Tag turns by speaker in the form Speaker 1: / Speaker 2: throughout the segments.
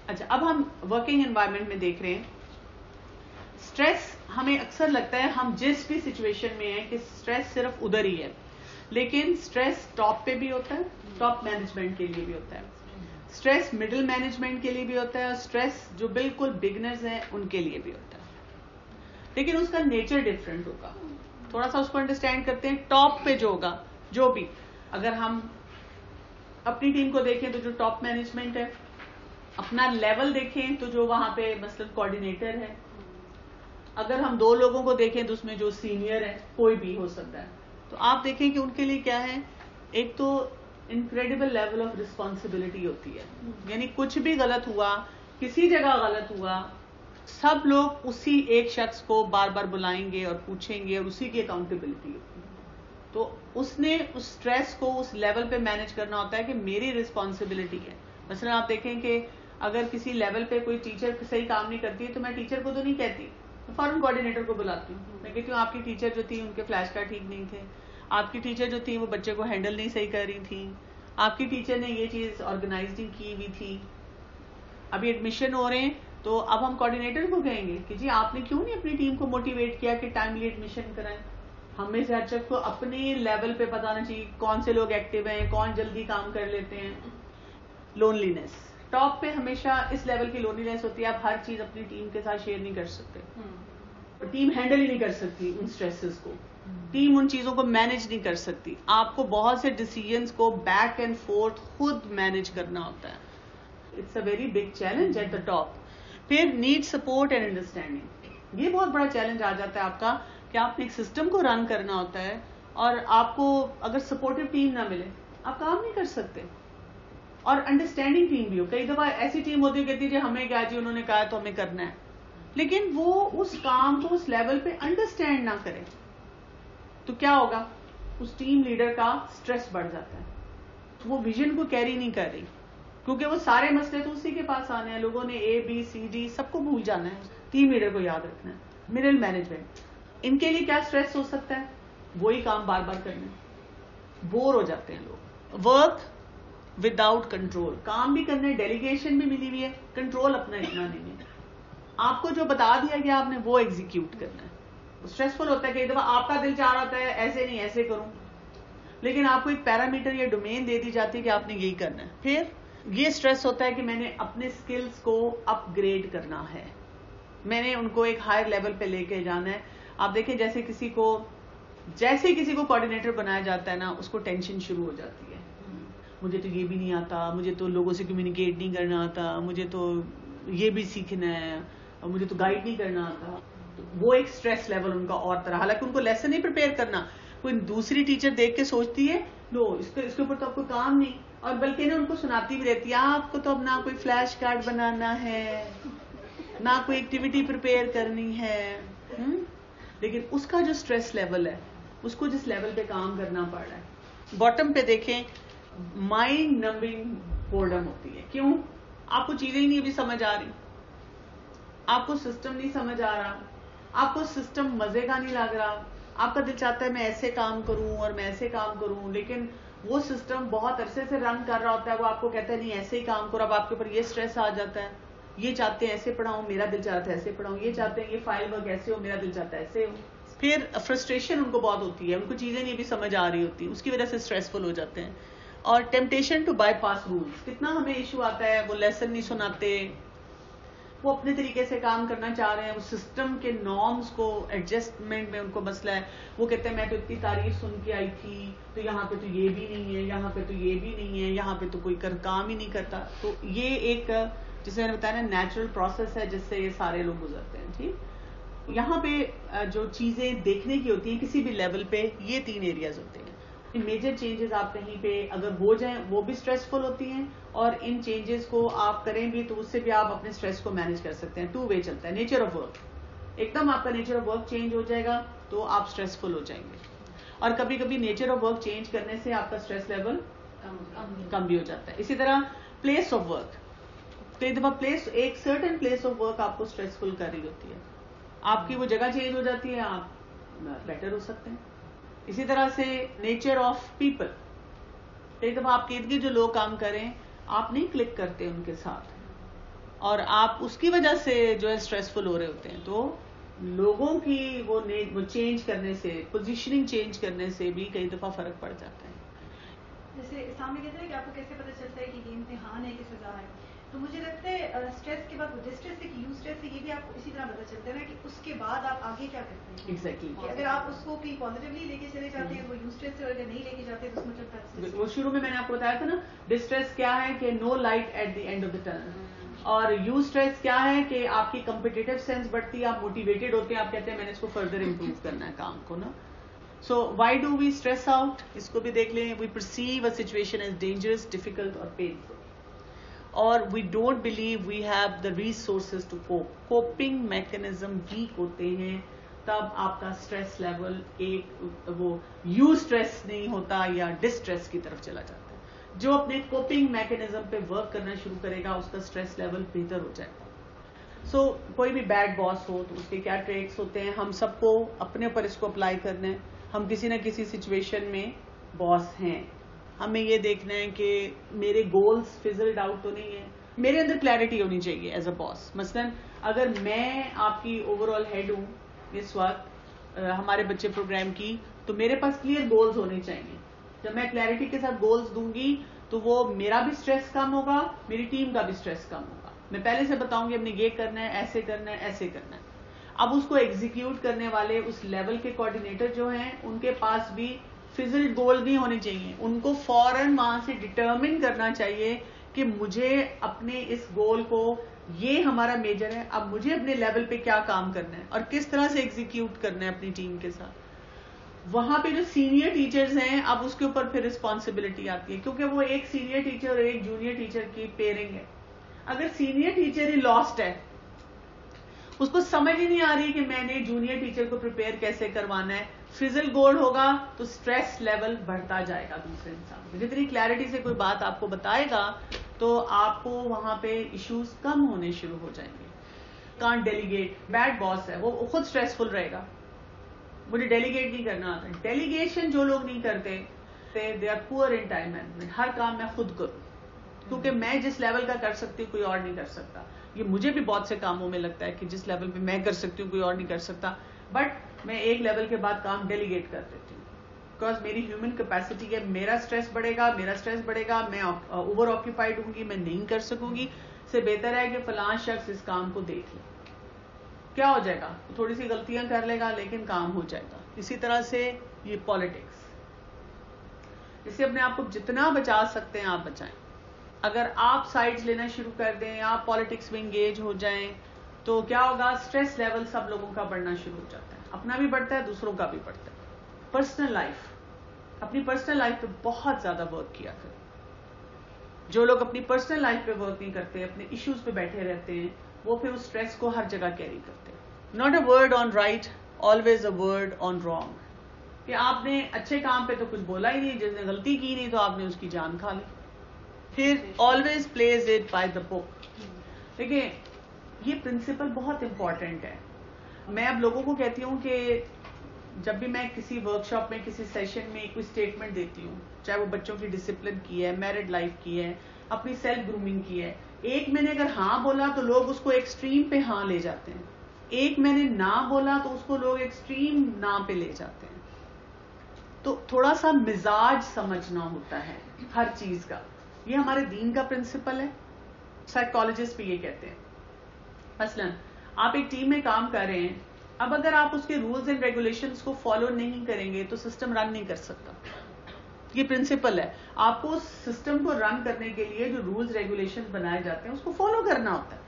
Speaker 1: اچھا، اب ہم ورکنگ انوائرمنٹ میں دیکھ رہے ہیں اسٹریس. ہمیں اکثر لگتا ہے ہم جس بھی سچویشن میں ہیں کہ اسٹریس صرف ادھر ہی ہے، لیکن اسٹریس ٹاپ پہ بھی ہوتا ہے، ٹاپ مینجمنٹ کے لیے بھی ہوتا ہے، اسٹریس مڈل مینجمنٹ کے لیے بھی ہوتا ہے، اور اسٹریس جو بالکل بگنرز ہیں ان کے لیے بھی ہوتا ہے. لیکن اس کا نیچر ڈفرینٹ ہوگا. تھوڑا سا اس کو انڈرسٹینڈ کرتے ہیں. ٹاپ پہ جو ہوگا، جو بھی، اگر ہم اپنی ٹیم کو دیکھیں تو جو ٹاپ مینجمنٹ ہے، اپنا لیول دیکھیں تو جو وہاں پہ مثلا کوآرڈینیٹر ہے، اگر ہم 2 لوگوں کو دیکھیں تو اس میں جو سینئر ہے، کوئی بھی ہو سکتا ہے، تو آپ دیکھیں کہ ان کے لیے کیا ہے. ایک تو انکریڈیبل لیول آف رسپانسبلٹی ہوتی ہے، یعنی کچھ بھی غلط ہوا، کسی جگہ غلط ہوا، سب لوگ اسی ایک شخص کو بار بار بلائیں گے اور پوچھیں گے، اور اسی کی اکاؤنٹیبلٹی ہوتی ہے. تو اس نے اس سٹریس کو اس لیول پہ مینج کرنا ہوتا ہے کہ میری رسپانسبلٹی ہے. مثلا آپ دیکھیں کہ اگر کسی لیول پہ کوئی ٹیچر صحیح کام نہیں کرتی ہے تو میں ٹیچر کو تو نہیں کہتی، فوراً کوآرڈینیٹر کو بلاتی ہوں. میں کہتی ہوں آپ کی ٹیچر جو تھی ان کے فلیش کارڈ ٹھیک نہیں تھے، آپ کی ٹیچر جو تھی وہ بچے کو ہینڈل نہیں صحیح کر رہی تھی، آپ کی ٹیچر نے یہ چیز آرگنائز نہیں کی ہوئی تھی. ابھی ایڈمیشن ہو رہے ہیں تو اب ہم کوآرڈینیٹر کو کہیں گے کہ جی آپ نے کیوں نہیں اپنی ٹیم کو موٹیویٹ کیا کہ ٹائملی ایڈمیشن کرائیں. ہمیں سے ہر شخص کو اپنے لیول پہ بتانا چاہیے کون سے لوگ ایکٹیو ہیں، کون جلدی کام کر لیتے ہیں. لونلی نیس ٹاپ پہ ہمیشہ اس لیول کی لونلی نیس ہوتی ہے. آپ ہر چیز اپنی ٹیم کے ساتھ شیئر نہیں کر سکتے، ٹیم ہینڈل ہی نہیں کر سکتی ان سٹریسز کو، ٹیم ان چیزوں کو مینج نہیں کر سکتی. آپ کو بہت سے ڈیسیژنز کو بیک اینڈ فورتھ خود مینج کرنا ہوتا ہے. It's a very big challenge at the top. پھر نیڈ سپورٹ اینڈ انڈرسٹینڈنگ، یہ بہت بڑا چیلنج آ جاتا ہے آپ کا کہ آپ نے ایک سسٹم کو رن کرنا ہوتا ہے اور آپ کو اگر سپورٹو ٹیم نہ ملے آپ کام نہیں کر سکتے. اور انڈرسٹینڈنگ ٹیم بھی ہو. کئی دفعہ ایسی ٹیم ہوتی ہے کہتی ہے ہمیں کیا جی انہوں نے کہا تو ہمیں کرنا ہے، لیکن وہ اس کام کو اس لیول پہ انڈرسٹینڈ نہ کرے تو کیا ہوگا؟ اس ٹیم لیڈر کا سٹریس بڑھ جاتا ہے، وہ ویژن کو کیری نہیں کر رہی، کیونکہ وہ سارے مسئلے تو اسی کے پاس آنے ہیں. لوگوں نے اے بی سی ڈی سب کو بھول جانا ہے، ٹیم لیڈر کو یاد رکھنا ہے. مڈل مینجمنٹ، ان کے لیے کیا سٹریس ہو سکتا ہے؟ وہی کام بار بار کرنا، بور ہو جاتے ہیں لوگ. ورک وداؤٹ کنٹرول، کام بھی کرنا ہے، ڈیلیگیشن بھی ملی ہوئی ہے، کنٹرول اپنا اتنا نہیں ہے. آپ کو جو بتا دیا گیا آپ نے وہ ایگزیکیوٹ کرنا ہے. اسٹریسفل ہوتا ہے کہ ایک دفعہ آپ کا دل چاہ رہا ہوتا ہے ایسے نہیں ایسے کروں، لیکن آپ کو ایک پیرامیٹر یا ڈومین دے دی جاتی ہے کہ آپ نے یہی کرنا ہے. پھر یہ سٹریس ہوتا ہے کہ میں نے اپنے سکلز کو اپ گریڈ کرنا ہے، میں نے ان کو ایک ہائر لیول پہ لے کے جانا ہے. آپ دیکھیں جیسے کسی کو کوآرڈینیٹر بنایا جاتا ہے نا، اس کو ٹینشن شروع ہو جاتی ہے. مجھے تو یہ بھی نہیں آتا، مجھے تو لوگوں سے کمیونیکیٹ نہیں کرنا آتا، مجھے تو یہ بھی سیکھنا ہے، اور مجھے تو گائیڈ نہیں کرنا آتا. وہ ایک سٹریس لیول ان کا اور طرح، حالانکہ ان کو لیسن نہیں پریپیئر کرنا. کوئی دوسری ٹیچر دیکھ کے سوچتی ہے لو اس کے اوپر تو آپ کو کام نہیں، اور بلکہ نا ان کو سناتی بھی رہتی ہے آپ کو تو اب نہ کوئی فلیش کارڈ بنانا ہے، نہ کوئی ایکٹیویٹی پریپیئر کرنی ہے. لیکن اس کا جو سٹریس لیول ہے، اس کو جس لیول پہ کام کرنا پڑ رہا ہے. باٹم پہ دیکھیں مائنڈ نمبنگ بورڈم ہوتی ہے. کیوں؟ آپ کو چیزیں ہی نہیں ابھی سمجھ آ رہی، آپ کو سسٹم نہیں سمجھ آ رہا، آپ کو سسٹم مزے کا نہیں لگ رہا. آپ کا دل چاہتا ہے میں ایسے کام کروں اور میں ایسے کام کروں، لیکن وہ سسٹم بہت عرصے سے رن کر رہا ہوتا ہے، وہ آپ کو کہتا ہے نہیں ایسے ہی کام کرو. اب آپ کے اوپر یہ سٹریس آ جاتا ہے، یہ چاہتے ہیں ایسے پڑھاؤں، میرا دل چاہتا ہے ایسے پڑھاؤں، یہ چاہتے ہیں یہ فائل ورک ایسے ہو، میرا دل چاہتا ہے ایسے ہو. پھر فرسٹریشن ان کو بہت ہوتی ہے، ان کو چیزیں نہیں بھی سمجھ آ رہی ہوتی، اس کی وجہ سے سٹریسفل ہو جاتے ہیں. اور temptation to bypass rules, کتنا ہمیں ایشو آتا ہے. وہ لیسن نہیں سناتے، وہ اپنے طریقے سے کام کرنا چاہ رہے ہیں، وہ سسٹم کے نارمز کو ایڈجسٹمنٹ میں ان کو مسئلہ ہے. وہ کہتے ہیں میں تو اتنی تعریف سن کے آئی تھی تو یہاں پہ تو یہ بھی نہیں ہے، یہاں پہ تو یہ بھی نہیں ہے، یہاں پہ تو کوئی کام ہی نہیں کرتا. تو یہ ایک جسے میں نے بتایا نا نیچرل پروسیس ہے جس سے یہ سارے لوگ گزرتے ہیں. ٹھیک، یہاں پہ جو چیزیں دیکھنے کی ہوتی ہیں کسی بھی لیول پہ، یہ 3 ایریاز ہوتے ہیں. میجر چینجز آپ کہیں پہ اگر ہو جائیں وہ بھی سٹریسفل ہوتی ہیں، اور ان چینجز کو آپ کریں بھی تو اس سے بھی آپ اپنے سٹریس کو مینج کر سکتے ہیں. 2 وے چلتا ہے. نیچر آف ورک، ایک دم آپ کا نیچر آف ورک چینج ہو جائے گا تو آپ سٹریسفل ہو جائیں گے، اور کبھی کبھی نیچر آف ورک چینج کرنے سے آپ کا سٹریس لیول کم بھی ہو جاتا ہے. اسی طرح پلیس آف ورک، کئی دفعہ ایک سرٹن پلیس آف ورک آپ کو سٹریسفل کر رہی ہوتی ہے، آپ کی وہ جگہ چینج ہو جاتی ہے، آپ بیٹر ہو سکتے ہیں. اسی طرح سے نیچر آف پیپل، کئی دفعہ آپ کے ارد گرد جو لوگ کام کریں آپ نہیں کلک کرتے ان کے ساتھ، اور آپ اس کی وجہ سے جو ہے اسٹریسفل ہو رہے ہوتے ہیں. تو لوگوں کی وہ چینج کرنے سے، پوزیشننگ چینج کرنے سے بھی کئی دفعہ فرق پڑ جاتا ہے.
Speaker 2: جیسے اسلام میں کہتے ہیں کہ آپ کو کیسے پتہ چلتا ہے کہ یہ امتحان ہے کہ سزا ہے، تو مجھے لگتا ہے اسٹریس کے بعد ڈسٹریس سے یو اسٹریس سے یہ بھی آپ کو اسی طرح پتہ چلتا ہے نا کہ اس کے بعد آپ آگے کیا کرتے ہیں.
Speaker 1: ایگزیکٹلی.
Speaker 2: اگر آپ اس کو کہیں پازیٹیولی لے کے چلے جاتے ہیں تو وہ یو اسٹریس سے، اور اگر نہیں لے کے جاتے تو اس میں چلتا.
Speaker 1: وہ شروع میں نے آپ کو بتایا تھا نا، ڈسٹریس کیا ہے کہ no light at the end of the tunnel, اور یو اسٹریس کیا ہے کہ آپ کی کمپٹیٹو سینس بڑھتی ہے، آپ موٹیویٹڈ ہوتے ہیں، آپ کہتے ہیں میں نے اس کو فردر امپروو کرنا ہے کام کو نا. So why do we stress out? اس کو بھی دیکھ لیں. We perceive a situation as dangerous, difficult اور پینفل، اور we don't believe we have the resources to cope. Coping mechanism weak ہوتے ہیں تب آپ کا اسٹریس لیول ایک وہ یو اسٹریس نہیں ہوتا یا ڈسٹریس کی طرف چلا جاتا ہے. جو اپنے کوپنگ میکنزم پہ ورک کرنا شروع کرے گا اس کا اسٹریس لیول بہتر ہو جائے گا. سو کوئی بھی بیڈ باس ہو تو اس کے کیا ٹریکس ہوتے ہیں، ہم سب کو اپنے اوپر اس کو اپلائی کرنا ہے. ہم کسی نہ کسی سچویشن میں باس ہیں، ہمیں یہ دیکھنا ہے کہ میرے گولز فزلڈ آؤٹ تو نہیں ہے، میرے اندر کلیئرٹی ہونی چاہیے ایز اے باس. مثلاً اگر میں آپ کی اوور آل ہیڈ ہوں اس وقت ہمارے بچے پروگرام کی، تو میرے پاس کلیئر گولز ہونے چاہیے. جب میں کلیئرٹی کے ساتھ گولز دوں گی تو وہ میرا بھی اسٹریس کم ہوگا، میری ٹیم کا بھی اسٹریس کم ہوگا. میں پہلے سے بتاؤں گی ہم نے یہ کرنا ہے، ایسے کرنا ہے، ایسے کرنا ہے. اب اس کو ایگزیکیوٹ کرنے والے اس لیول کے کوآرڈینیٹر جو ہیں ان کے پاس بھی فزلڈ گول نہیں ہونے چاہیے. ان کو فوراً وہاں سے ڈٹرمن کرنا چاہیے کہ مجھے اپنے اس گول کو، یہ ہمارا میجر ہے، اب مجھے اپنے لیول پہ کیا کام کرنا ہے اور کس طرح سے ایگزیکیوٹ کرنا ہے اپنی ٹیم کے ساتھ. وہاں پہ جو سینئر ٹیچرز ہیں اب اس کے اوپر پھر رسپانسبلٹی آتی ہے، کیونکہ وہ ایک سینئر ٹیچر اور ایک جونیئر ٹیچر کی پیئرنگ ہے. اگر سینئر ٹیچر ہی لاسٹ ہے، اس کو سمجھ ہی نہیں آ رہی کہ میں نے جونیئر ٹیچر کو پریپیئر کیسے کروانا ہے، فزل گول ہوگا تو سٹریس لیول بڑھتا جائے گا دوسرے انسان. جتنی کلیئرٹی سے کوئی بات آپ کو بتائے گا تو آپ کو وہاں پہ ایشوز کم ہونے شروع ہو جائیں گے. کانٹ ڈیلیگیٹ، بیڈ باس ہے وہ خود سٹریسفل رہے گا، مجھے ڈیلیگیٹ نہیں کرنا آتا. ڈیلیگیشن جو لوگ نہیں کرتے دے آر پور ان ٹائم مینجمنٹ. ہر کام میں خود کروں کیونکہ میں جس لیول کا کر سکتی ہوں کوئی اور نہیں کر سکتا. یہ مجھے بھی بہت سے کاموں میں لگتا ہے کہ جس لیول پہ میں کر سکتی ہوں کوئی اور نہیں کر سکتا، بٹ میں ایک لیول کے بعد کام ڈیلیگیٹ کر دیتی ہوں بیکاز میری ہیومن کیپیسٹی ہے. میرا اسٹریس بڑھے گا، میں اوور آکوپائڈ ہوں گی، میں نہیں کر سکوں گی. سے بہتر ہے کہ فلاں شخص اس کام کو دیکھ لے. کیا ہو جائے گا؟ تھوڑی سی غلطیاں کر لے گا لیکن کام ہو جائے گا. اسی طرح سے یہ پالیٹکس، اس سے اپنے آپ کو جتنا بچا سکتے ہیں آپ بچائیں. اگر آپ سائڈز لینا شروع کر دیں، آپ پالیٹکس میں انگیج ہو جائیں تو کیا ہوگا؟ اسٹریس لیول سب لوگوں کا بڑھنا شروع ہو جاتا ہے، اپنا بھی بڑھتا ہے، دوسروں کا بھی بڑھتا ہے. پرسنل لائف، اپنی پرسنل لائف پہ بہت زیادہ ورک کیا کریں. جو لوگ اپنی پرسنل لائف پہ ورک نہیں کرتے، اپنے ایشوز پہ بیٹھے رہتے ہیں، وہ پھر اس اسٹریس کو ہر جگہ کیری کرتے ہیں. Not a word on right, always a word on wrong. کہ آپ نے اچھے کام پہ تو کچھ بولا ہی نہیں، جس نے غلطی کی نہیں تو آپ نے اس کی جان کھا لی. پھر always play it by the book. دیکھیں یہ پرنسپل بہت امپورٹنٹ ہے. میں اب لوگوں کو کہتی ہوں کہ جب بھی میں کسی ورک شاپ میں، کسی سیشن میں کوئی اسٹیٹمنٹ دیتی ہوں، چاہے وہ بچوں کی ڈسپلن کی ہے، میرڈ لائف کی ہے، اپنی سیلف گرومنگ کی ہے، ایک میں نے اگر ہاں بولا تو لوگ اس کو ایکسٹریم پہ ہاں لے جاتے ہیں، ایک میں نے نہ بولا تو اس کو لوگ ایکسٹریم نہ پہ لے جاتے ہیں. تو تھوڑا سا مزاج سمجھنا ہوتا ہے ہر چیز کا. یہ ہمارے دین کا پرنسپل ہے، سائیکالوجسٹ بھی یہ کہتے ہیں. مثلا آپ ایک ٹیم میں کام کر رہے ہیں، اب اگر آپ اس کے رولز اینڈ ریگولیشنز کو فالو نہیں کریں گے تو سسٹم رن نہیں کر سکتا. یہ پرنسپل ہے. آپ کو سسٹم کو رن کرنے کے لیے جو رولز ریگولیشن بنائے جاتے ہیں اس کو فالو کرنا ہوتا ہے.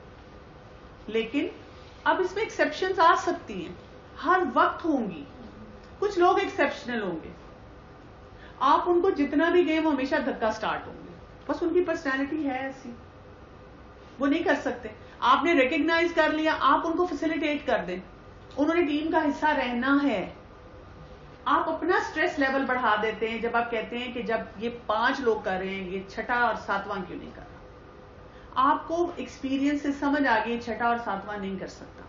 Speaker 1: لیکن اب اس میں ایکسیپشنز آ سکتی ہیں، ہر وقت ہوں گی. کچھ لوگ ایکسیپشنل ہوں گے، آپ ان کو جتنا بھی گئے وہ ہمیشہ دھکا سٹارٹ ہوں گے، بس ان کی پرسنالٹی ہے ایسی، وہ نہیں کر سکتے. آپ نے ریکگنائز کر لیا، آپ ان کو فیسیلیٹیٹ کر دیں، انہوں نے ٹیم کا حصہ رہنا ہے. آپ اپنا سٹریس لیول بڑھا دیتے ہیں جب آپ کہتے ہیں کہ جب یہ 5 لوگ کر رہے ہیں، یہ چھٹا اور ساتواں کیوں نہیں کر رہا. آپ کو ایکسپیرینس سے سمجھ آ گئی چھٹا اور ساتواں نہیں کر سکتا.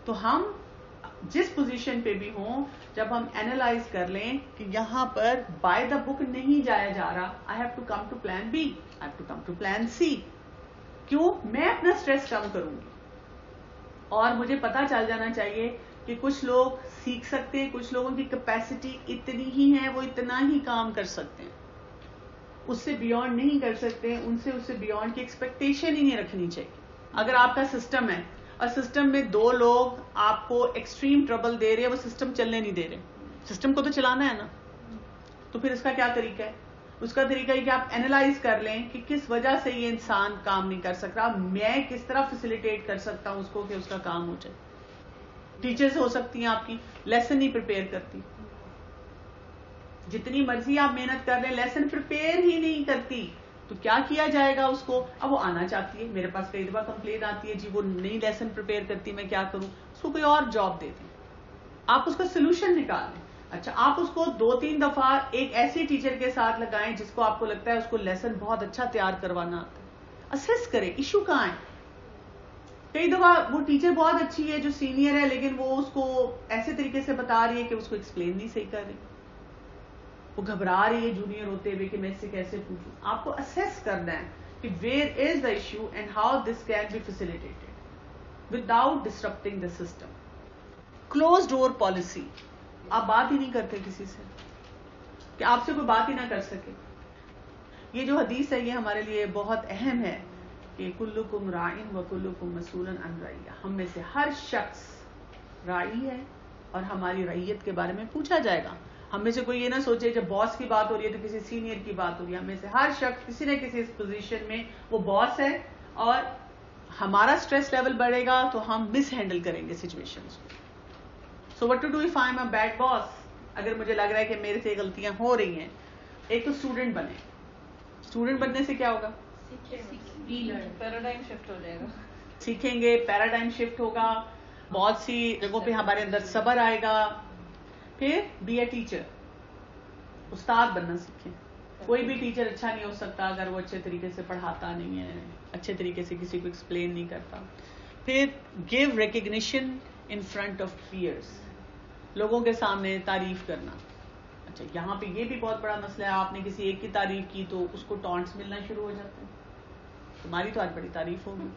Speaker 1: تو ہم جس پوزیشن پہ بھی ہوں، جب ہم اینالائز کر لیں کہ یہاں پر بائی دا بک نہیں جایا جا رہا، I have to come to plan B, I have to come to plan C. کیوں؟ میں اپنا سٹریس کم کروں گی اور مجھے پتا چل جانا چاہیے کہ کچھ لوگ سیکھ سکتے ہیں, کچھ لوگوں کی کیپیسٹی اتنی ہی ہے, وہ اتنا ہی کام کر سکتے ہیں, اس سے بیونڈ نہیں کر سکتے, ان سے اس سے بیونڈ کی ایکسپیکٹیشن ہی نہیں رکھنی چاہیے. اگر آپ کا سسٹم ہے اور سسٹم میں 2 لوگ آپ کو ایکسٹریم ٹربل دے رہے ہیں, وہ سسٹم چلنے نہیں دے رہے, سسٹم کو تو چلانا ہے نا, تو پھر اس کا کیا طریقہ ہے؟ اس کا طریقہ ہے کہ آپ اینالائز کر لیں کہ کس وجہ سے یہ انسان کام نہیں کر سکتا, میں کس طرح فیسیلیٹیٹ کر سکتا ہوں اس کو کہ اس کا کام ہو جائے. ٹیچرز ہو سکتی ہیں آپ کی لیسن نہیں پریپیئر کرتی, جتنی مرضی آپ محنت کر لیں لیسن پریپیئر ہی نہیں کرتی, تو کیا کیا جائے گا اس کو؟ اب وہ آنا چاہتی ہے, میرے پاس کئی دفعہ کمپلین آتی ہے, جی وہ نہیں لیسن پریپیئر کرتی, میں کیا کروں؟ اس کو کوئی اور جاب دے دیں, آپ اس کا سولوشن نکال لیں. اچھا, آپ اس کو 2-3 دفعہ ایک ایسی ٹیچر کے ساتھ لگائیں جس کو آپ کو لگتا ہے اس کو لیسن بہت اچھا تیار کروانا آتا ہے, اسیس کریں ایشو کہاں ہے. کئی دفعہ وہ ٹیچر بہت اچھی ہے جو سینئر ہے, لیکن وہ اس کو ایسے طریقے سے بتا رہی ہے کہ اس کو ایکسپلین نہیں صحیح کر رہی, وہ گھبرا رہی ہے جونیئر ہوتے ہوئے کہ میں اس سے کیسے پوچھوں. آپ کو اسیس کرنا ہے کہ where is the issue and how this can be facilitated without disrupting the system. Close door policy, آپ بات ہی نہیں کرتے کسی سے کہ آپ سے کوئی بات ہی نہ کر سکے. یہ جو حدیث ہے یہ ہمارے لیے بہت اہم ہے کہ کلکم راعٍ وکلکم مسئول عن رعیہ, ہم میں سے ہر شخص راعی ہے اور ہماری رعیت کے بارے میں پوچھا جائے گا. ہم میں سے کوئی یہ نہ سوچے جب باس کی بات ہو رہی ہے تو کسی سینئر کی بات ہو رہی ہے. ہم میں سے ہر شخص کسی نہ کسی پوزیشن میں وہ باس ہے, اور ہمارا سٹریس لیول بڑھے گا تو ہم مس ہینڈل کریں گے سچویشنز کو. So what to do if I am a bad boss? اگر مجھے لگ رہا ہے کہ میرے سے غلطیاں ہو رہی ہیں, ایک تو اسٹوڈنٹ بنے. اسٹوڈنٹ بننے سے کیا ہوگا؟
Speaker 3: پیراڈائم شفٹ ہو جائے گا,
Speaker 1: سیکھیں گے, پیراڈائم شفٹ ہوگا, بہت سی جگہوں پہ ہمارے اندر صبر آئے گا. پھر بی اے ٹیچر, استاد بننا سیکھیں. کوئی بھی ٹیچر اچھا نہیں ہو سکتا اگر وہ اچھے طریقے سے پڑھاتا نہیں ہے, اچھے طریقے سے کسی کو ایکسپلین نہیں کرتا. پھر give recognition in front of peers, لوگوں کے سامنے تعریف کرنا. اچھا, یہاں پہ یہ بھی بہت بڑا مسئلہ ہے, آپ نے کسی ایک کی تعریف کی تو اس کو ٹانٹس ملنا شروع ہو جاتے ہیں, تمہاری تو آج بڑی تعریف ہوگی.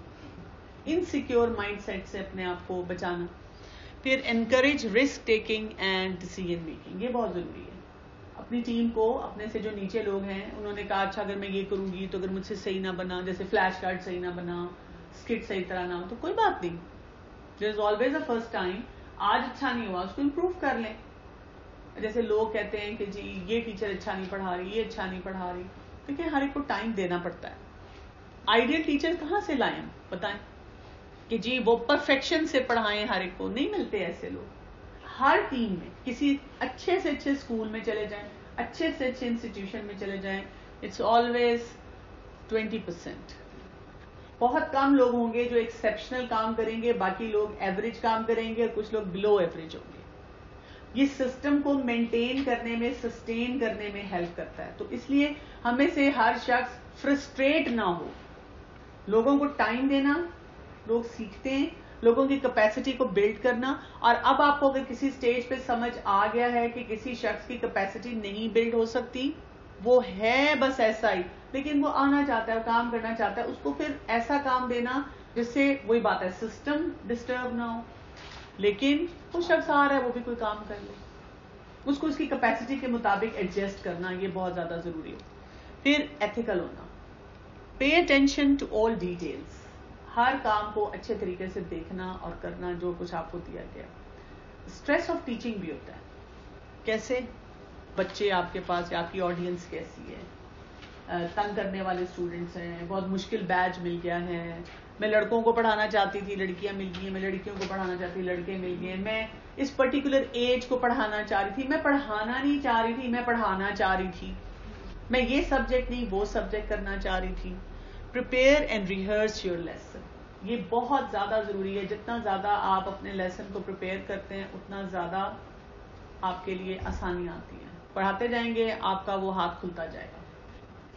Speaker 1: انسیکیور مائنڈ سیٹ سے اپنے آپ کو بچانا. پھر encourage risk taking and decision making, یہ بہت ضروری ہے. اپنی ٹیم کو, اپنے سے جو نیچے لوگ ہیں انہوں نے کہا اچھا اگر میں یہ کروں گی تو اگر مجھ سے صحیح نہ بنا, جیسے فلیش کارڈ صحیح نہ بنا, اسکٹ صحیح طرح نہ ہو, تو کوئی بات نہیں, there is always a first time. آج اچھا نہیں ہوا اس کو امپروو کر لیں. جیسے لوگ کہتے ہیں کہ جی یہ ٹیچر اچھا نہیں پڑھا رہی, یہ اچھا نہیں پڑھا رہی, دیکھیں ہر ایک کو ٹائم دینا پڑتا ہے. آئیڈیل ٹیچر کہاں سے لائیں بتائیں کہ جی وہ پرفیکشن سے پڑھائیں, ہر ایک کو نہیں ملتے ایسے لوگ. ہر ٹیم میں کسی اچھے سے اچھے اسکول میں چلے جائیں, اچھے سے اچھے انسٹیٹیوشن میں چلے جائیں, اٹس آلویز 20%. بہت کم لوگ ہوں گے جو ایکسیپشنل کام کریں گے, باقی لوگ ایوریج کام کریں گے اور کچھ لوگ بلو ایوریج ہوں گے. یہ سسٹم کو مینٹین کرنے میں, سسٹین کرنے میں ہیلپ کرتا ہے. تو اس لیے ہمیں سے ہر شخص فرسٹریٹ نہ ہو, لوگوں کو ٹائم دینا, لوگ سیکھتے ہیں, لوگوں کی کیپیسٹی کو بلڈ کرنا. اور اب آپ کو اگر کسی سٹیج پہ سمجھ آ گیا ہے کہ کسی شخص کی کیپیسٹی نہیں بلڈ ہو سکتی, وہ ہے بس ایسا ہی, لیکن وہ آنا چاہتا ہے, وہ کام کرنا چاہتا ہے, اس کو پھر ایسا کام دینا جس سے وہی بات ہے سسٹم ڈسٹرب نہ ہو, لیکن وہ شخص آ رہا ہے وہ بھی کوئی کام کر لے, اس کو اس کی کیپیسٹی کے مطابق ایڈجسٹ کرنا, یہ بہت زیادہ ضروری ہے. پھر ایتھیکل ہونا, pay attention to all details, ہر کام کو اچھے طریقے سے دیکھنا اور کرنا جو کچھ آپ کو دیا گیا. اسٹریس آف ٹیچنگ بھی ہوتا ہے. کیسے؟ بچے آپ کے پاس یا آپ کی آڈینس کیسی ہے, تنگ کرنے والے اسٹوڈنٹس ہیں, بہت مشکل بیچ مل گیا ہے, میں لڑکوں کو پڑھانا چاہتی تھی لڑکیاں مل گئی ہیں, میں لڑکیوں کو پڑھانا چاہتی تھی لڑکے مل گئے, میں اس پرٹیکولر ایج کو پڑھانا چاہ رہی تھی, میں پڑھانا نہیں چاہ رہی تھی, میں پڑھانا چاہ رہی تھی, میں یہ سبجیکٹ نہیں وہ سبجیکٹ کرنا چاہ رہی تھی. Prepare and rehearse your lesson, یہ بہت زیادہ ضروری ہے. جتنا زیادہ آپ اپنے لیسن کو پریپیئر کرتے ہیں اتنا زیادہ آپ کے لیے آسانیاں آتی ہیں. پڑھاتے جائیں گے آپ کا وہ ہاتھ کھلتا جائے گا.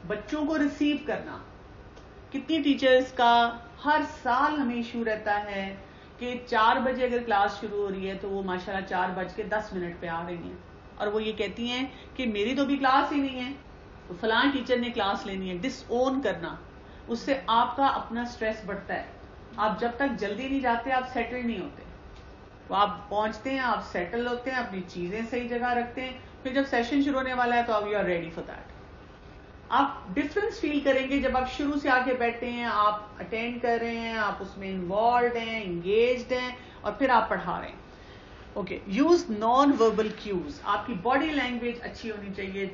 Speaker 1: بچوں کو ریسیو کرنا, کتنی ٹیچرز کا ہر سال ہمیں ایشو رہتا ہے کہ 4 بجے اگر کلاس شروع ہو رہی ہے تو وہ ماشاءاللہ 4:10 پہ آ رہی ہیں, اور وہ یہ کہتی ہیں کہ میری تو بھی کلاس ہی نہیں ہے, تو فلاں ٹیچر نے کلاس لینی ہے. ڈس اون کرنا, اس سے آپ کا اپنا سٹریس بڑھتا ہے. آپ جب تک جلدی نہیں جاتے آپ سیٹل نہیں ہوتے. تو آپ پہنچتے ہیں, آپ سیٹل ہوتے ہیں, اپنی چیزیں صحیح جگہ رکھتے ہیں, پھر جب سیشن شروع ہونے والا ہے تو اب you are ready for that. آپ ڈفرنس فیل کریں گے جب آپ شروع سے آگے بیٹھے ہیں, آپ اٹینڈ کر رہے ہیں, آپ اس میں انوالوڈ ہیں, انگیجڈ ہیں, اور پھر آپ پڑھا رہے ہیں. Okay, use non verbal cues. آپ کی باڈی لینگویج اچھی ہونی چاہیے.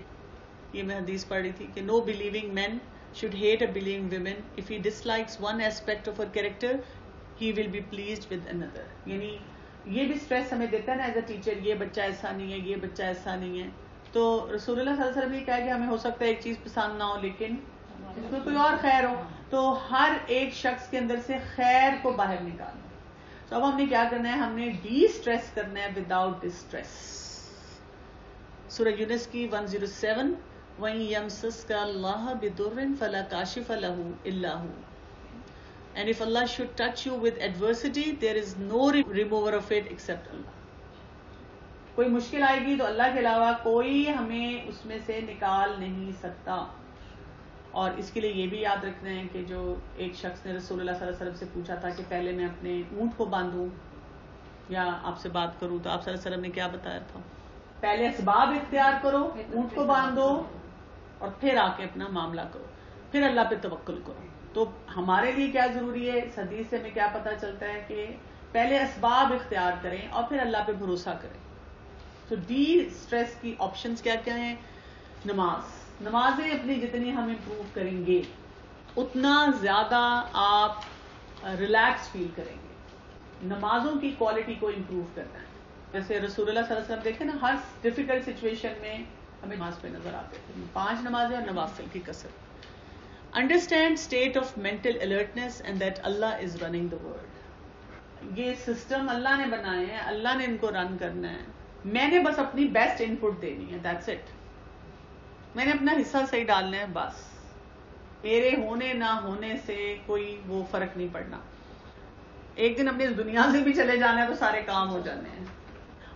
Speaker 1: یہ میں حدیث پڑھ رہی تھی کہ no believing man should hate a believing woman. If he dislikes one aspect of her character, he will be pleased with another. یعنی یہ بھی سٹریس ہمیں دیتا ہے نا ایز اے ٹیچر, یہ بچہ ایسا نہیں ہے, یہ بچہ ایسا نہیں ہے. تو رسول اللہ صلی اللہ علیہ وسلم نے کہا کہ ہمیں ہو سکتا ہے ایک چیز پسند نہ ہو لیکن اس میں کوئی اور خیر ہو. تو ہر ایک شخص کے اندر سے خیر کو باہر نکالنا. تو اب ہم نے کیا کرنا ہے, ہم نے ڈی اسٹریس کرنا ہے وداؤٹ ڈسٹریس. سورہ یونس کی 107, وَإِن يَمْسَسْكَ اللَّهُ بِضُرٍّ فَلَا كَاشِفَ لَهُ إِلَّا هُوَ. And if Allah should touch you with adversity, there is no remover of it except Allah. کوئی مشکل آئے گی تو اللہ کے علاوہ کوئی ہمیں اس میں سے نکال نہیں سکتا. اور اس کے لیے یہ بھی یاد رکھنا ہے کہ جو ایک شخص نے رسول اللہ صلی اللہ علیہ وسلم سے پوچھا تھا کہ پہلے میں اپنے اونٹ کو باندھوں یا آپ سے بات کروں, تو آپ صلی اللہ علیہ وسلم نے کیا بتایا تھا؟ پہلے اسباب اختیار کرو, اونٹ کو باندھو, اور پھر آ کے اپنا معاملہ کرو, پھر اللہ پہ توکل کرو. تو ہمارے لیے کیا ضروری ہے, اس حدیث سے ہمیں کیا پتہ چلتا ہے کہ پہلے اسباب اختیار کریں اور پھر اللہ پہ بھروسہ کریں. تو ڈی اسٹریس کی آپشنز کیا کیا ہیں؟ نمازیں اپنی جتنی ہم امپروو کریں گے اتنا زیادہ آپ ریلیکس فیل کریں گے. نمازوں کی کوالٹی کو امپروو کرنا ہے. جیسے رسول اللہ صلی اللہ علیہ وسلم دیکھیں نا, ہر ڈیفیکلٹ سچویشن میں ہمیں نماز پہ نظر آتے تھے. 5 نمازیں اور نوافل کی کثرت. Understand state of mental alertness and that Allah is running the world. یہ سسٹم اللہ نے بنائے ہیں, اللہ نے ان کو رن کرنا ہے, میں نے بس اپنی بیسٹ ان پٹ دینی ہے, دیٹس اٹ. میں نے اپنا حصہ صحیح ڈالنا ہے بس. میرے ہونے نہ ہونے سے کوئی وہ فرق نہیں پڑنا. ایک دن اپنے اس دنیا سے بھی چلے جانا ہے تو سارے کام ہو جانے ہیں.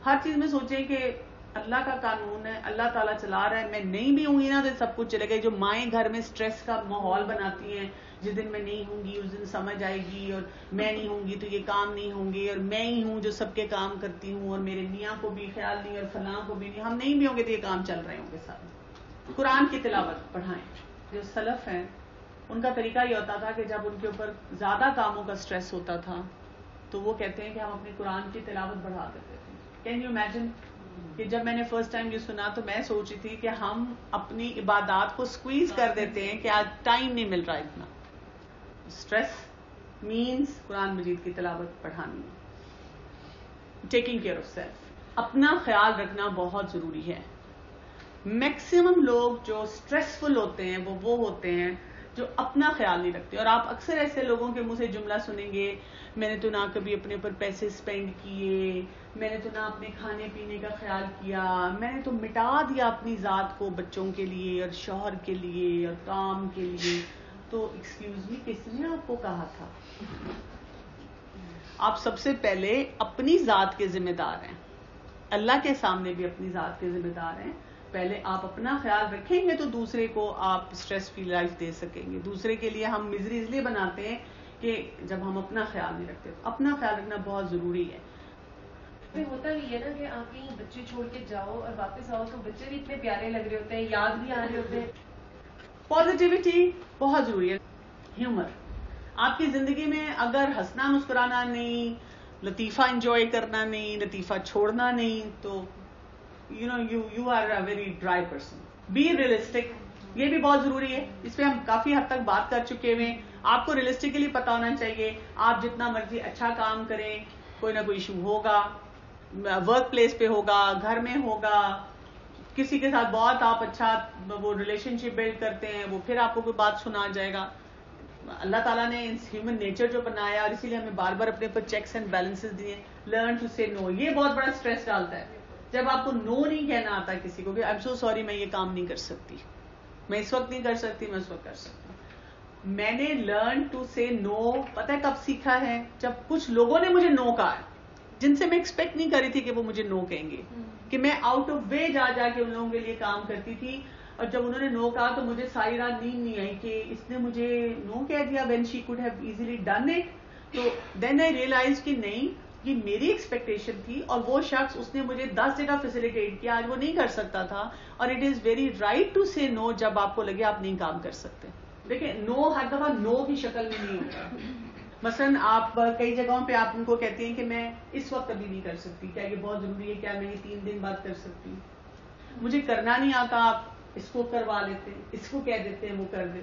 Speaker 1: ہر چیز میں سوچیں کہ اللہ کا قانون ہے, اللہ تعالیٰ چلا رہا ہے, میں نہیں بھی ہوں گی نا تو سب کچھ چلے گا. جو مائیں گھر میں سٹریس کا ماحول بناتی ہیں, جس دن میں نہیں ہوں گی اس دن سمجھ آئے گی, اور میں نہیں ہوں گی تو یہ کام نہیں ہوں گے, اور میں ہی ہوں جو سب کے کام کرتی ہوں, اور میرے میاں کو بھی خیال نہیں اور فلاں کو بھی نہیں, ہم نہیں بھی ہوں گے تو یہ کام چل رہے ہوں گے سارے. قرآن کی تلاوت پڑھائیں. جو سلف ہیں ان کا طریقہ یہ ہوتا تھا کہ جب ان کے اوپر زیادہ کاموں کا سٹریس ہوتا تھا تو وہ کہتے ہیں کہ ہم اپنی قرآن کی تلاوت بڑھا دیتے تھے. کین یو امیجن کہ جب میں نے فرسٹ ٹائم یہ سنا تو میں سوچ رہی تھی کہ ہم اپنی عبادات کو سکویز کر دیتے ہیں کہ آج ٹائم نہیں مل رہا اتنا. اسٹریس مینس قرآن مجید کی تلاوت پڑھانی. ٹیکنگ کیئر آف سیلف, اپنا خیال رکھنا بہت ضروری ہے. میکسیمم لوگ جو اسٹریسفل ہوتے ہیں وہ ہوتے ہیں جو اپنا خیال نہیں رکھتے. اور آپ اکثر ایسے لوگوں کے منہ سے جملہ سنیں گے, میں نے تو نہ کبھی اپنے اوپر پیسے اسپینڈ کیے, میں نے تو نہ اپنے کھانے پینے کا خیال کیا, میں نے تو مٹا دیا اپنی ذات کو بچوں کے لیے اور شوہر کے لیے اور کام کے لیے. تو ایکسکیوز می, کس نے آپ کو کہا تھا؟ آپ سب سے پہلے اپنی ذات کے ذمہ دار ہیں, اللہ کے سامنے بھی اپنی ذات کے ذمہ دار ہیں. پہلے آپ اپنا خیال رکھیں گے تو دوسرے کو آپ اسٹریس فری لائف دے سکیں گے. دوسرے کے لیے ہم مزری اس لیے بناتے ہیں کہ جب ہم اپنا خیال نہیں رکھتے. اپنا خیال رکھنا بہت ضروری ہے.
Speaker 3: ہوتا بھی ہے نا کہ آپ کہیں بچے چھوڑ کے جاؤ اور واپس آؤ تو بچے بھی اتنے پیارے لگ رہے ہوتے ہیں, یاد بھی آ رہے ہوتے ہیں.
Speaker 1: پازیٹیوٹی بہت ضروری ہے. ہیومر آپ کی زندگی میں اگر ہنسنا مسکرانا نہیں, لطیفہ انجوائے کرنا نہیں, لطیفہ چھوڑنا نہیں, تو you are a very dry person. Be realistic. یہ بھی بہت ضروری ہے. اس پہ ہم کافی حد تک بات کر چکے ہوئے. آپ کو ریئلسٹکلی پتا ہونا چاہیے. آپ جتنا مرضی اچھا کام کریں, کوئی نہ کوئی ایشو ہوگا, ورک پلیس پہ ہوگا, گھر میں ہوگا, کسی کے ساتھ بہت آپ اچھا وہ ریلیشن شپ بلڈ کرتے ہیں, وہ پھر آپ کو کوئی بات سنا جائے گا. اللہ تعالیٰ نے ہیومن نیچر جو بنایا, اور اسی لیے ہمیں بار بار اپنے اوپر چیکس اینڈ بیلنسز دیے. لرن ٹو سے نو. یہ بہت بڑا اسٹریس ڈالتا ہے جب آپ کو نو نہیں کہنا آتا کسی کو کہ آئی ایم سو سوری, میں یہ کام نہیں کر سکتی, میں اس وقت نہیں کر سکتی, میں اس وقت کر سکتی ہوں. میں نے لرن ٹو سے نو پتہ ہے کب سیکھا ہے؟ جب کچھ لوگوں نے مجھے نو کہا, جن سے میں ایکسپیکٹ نہیں کری تھی کہ وہ مجھے نو کہیں گے, کہ میں آؤٹ آف وے جا کے ان لوگوں کے لیے کام کرتی تھی. اور جب انہوں نے نو کہا تو مجھے ساری رات نیند نہیں آئی کہ اس نے مجھے نو کہہ دیا when she could have easily done it. تو دین آئی ریئلائز کہ نہیں، یہ میری ایکسپیکٹیشن تھی اور وہ شخص اس نے مجھے 10 جگہ فیسیلیٹیٹ کیا، آج وہ نہیں کر سکتا تھا. اور it is very right to say no جب آپ کو لگے آپ نہیں کام کر سکتے. دیکھیں نو ہر دفعہ نو کی شکل میں نہیں ہوتا. مثلاً آپ کئی جگہوں پہ آپ ان کو کہتے ہیں کہ میں اس وقت ابھی نہیں کر سکتی، کیا یہ بہت ضروری ہے، کیا میں یہ 3 دن بعد کر سکتی ہوں، مجھے کرنا نہیں آتا، آپ اس کو کروا لیتے ہیں، اس کو کہہ دیتے ہیں وہ کر دیں.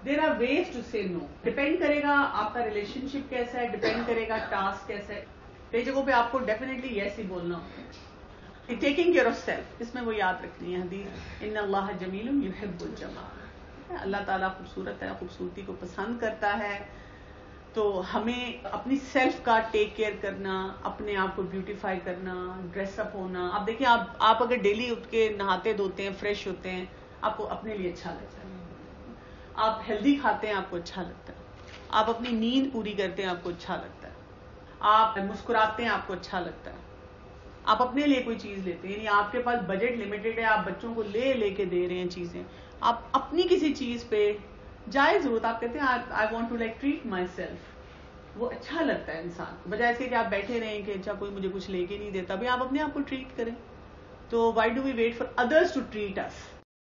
Speaker 1: There are ways to say know. Depend کرے گا آپ کا ریلیشن شپ کیسا ہے، ڈپینڈ کرے گا ٹاسک کیسا ہے. کئی جگہوں پہ آپ کو ڈیفینیٹلی یس ہی بولنا ہوتا ہے. ٹیکنگ کیئر آف سیلف، اس میں وہ یاد رکھنی ہے حدیث، ان اللہ جمیل یحب الجمال. اللہ تعالیٰ خوبصورت ہے، خوبصورتی کو پسند کرتا ہے. تو ہمیں اپنی سیلف کا ٹیک کیئر کرنا، اپنے آپ کو بیوٹیفائی کرنا، ڈریس اپ ہونا. آپ دیکھیں آپ اگر ڈیلی اٹھ کے نہاتے دھوتے ہیں، فریش ہوتے ہیں، آپ کو اپنے لیے اچھا لگتا ہے. آپ ہیلدی کھاتے ہیں، آپ کو اچھا لگتا ہے. آپ اپنی نیند پوری کرتے ہیں، آپ کو اچھا لگتا ہے. آپ مسکراتے ہیں، آپ کو اچھا لگتا ہے. آپ اپنے لیے کوئی چیز لیتے ہیں، یعنی آپ کے پاس بجٹ لمیٹڈ ہے، آپ بچوں کو لے کے دے رہے ہیں چیزیں، آپ اپنی کسی چیز پہ جائز ضرورت آپ کہتے ہیں I want to like treat myself. وہ اچھا لگتا ہے انسان کو، بجائے اس کے کہ آپ بیٹھے رہیں کہ اچھا کوئی مجھے کچھ لے کے نہیں دیتا. بھی آپ اپنے آپ کو ٹریٹ کریں. تو why do we wait for others to treat us?